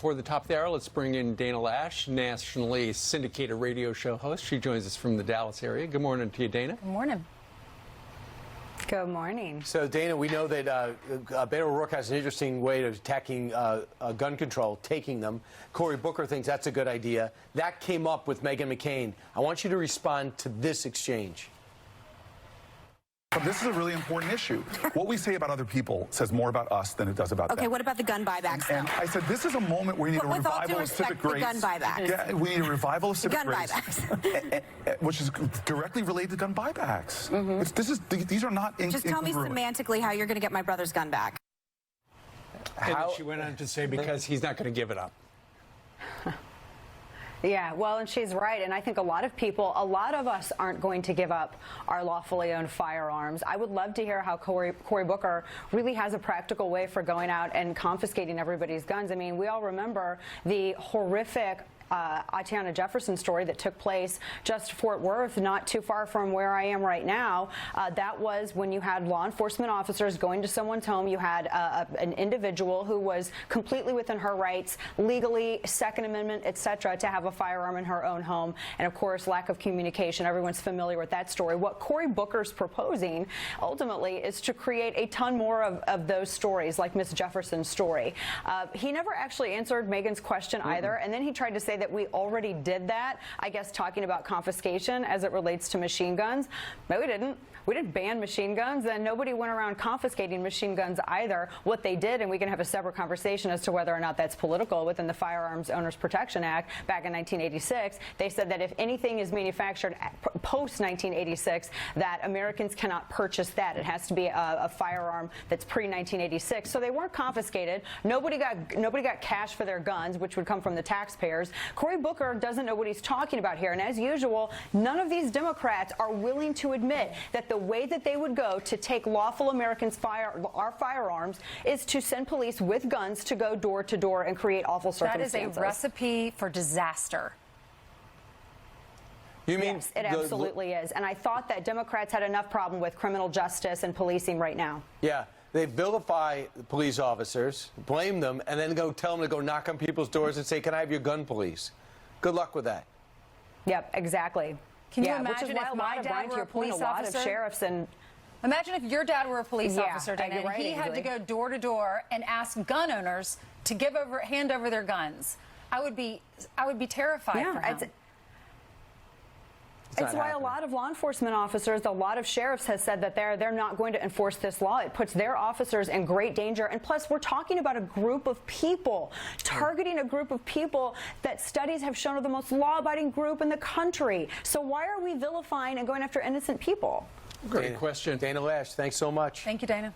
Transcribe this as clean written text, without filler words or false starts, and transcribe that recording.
For the top of the hour, let's bring in Dana Loesch, nationally syndicated radio show host. She joins us from the Dallas area. Good morning to you, Dana. Good morning. Good morning. So, Dana, we know that Beto O'Rourke has an interesting way of attacking gun control, taking them. Cory Booker thinks that's a good idea. That came up with Meghan McCain. I want you to respond to this exchange. This is a really important issue. What we say about other people says more about us than it does about them. Okay, what about the gun buybacks, And I said, this is a moment where we need a revival of civic grace. The gun buybacks. Yeah, we need a revival of civic gun grace. buybacks. Which is directly related to gun buybacks. These are not Just tell me semantically how you're going to get my brother's gun back. And then she went on to say because he's not going to give it up. Yeah, well, and she's right. And I think a lot of us aren't going to give up our lawfully owned firearms. I would love to hear how Cory Booker really has a practical way for going out and confiscating everybody's guns. I mean, we all remember the horrific Atiana Jefferson story that took place just Fort Worth, not too far from where I am right now. That was when you had law enforcement officers going to someone's home. You had an individual who was completely within her rights, legally, Second Amendment, etc., to have a firearm in her own home. And of course, lack of communication. Everyone's familiar with that story. What Cory Booker's proposing ultimately is to create a ton more of those stories, like Miss Jefferson's story. He never actually answered Meghan's question either, and then he tried to say that we already did that, I guess talking about confiscation as it relates to machine guns. No, we didn't. We didn't ban machine guns, and nobody went around confiscating machine guns either. What they did, and we can have a separate conversation as to whether or not that's political, within the Firearms Owners Protection Act back in 1986, they said that if anything is manufactured post-1986, that Americans cannot purchase that. It has to be a firearm that's pre-1986. So they weren't confiscated. Nobody got cash for their guns, which would come from the taxpayers. Cory Booker doesn't know what he's talking about here, and as usual, none of these Democrats are willing to admit that the way that they would go to take lawful Americans' our firearms is to send police with guns to go door to door and create awful circumstances. That is a recipe for disaster. You mean yes, it absolutely is. And I thought that Democrats had enough problem with criminal justice and policing right now. Yeah. They vilify police officers, blame them, and then go tell them to go knock on people's doors and say, can I have your gun, please? Good luck with that. Yep, exactly. Can you which imagine is why if my dad were a police officer? Of sheriffs and imagine if your dad were a police officer, Dana, you're right, and he had to go door to door and ask gun owners to hand over their guns. I would be terrified for him. It's why a lot of law enforcement officers, a lot of sheriffs has said that they're not going to enforce this law. It puts their officers in great danger. And plus, we're talking about a group of people, targeting a group of people that studies have shown are the most law-abiding group in the country. So why are we vilifying and going after innocent people? Great question. Dana Loesch, thanks so much. Thank you, Dana.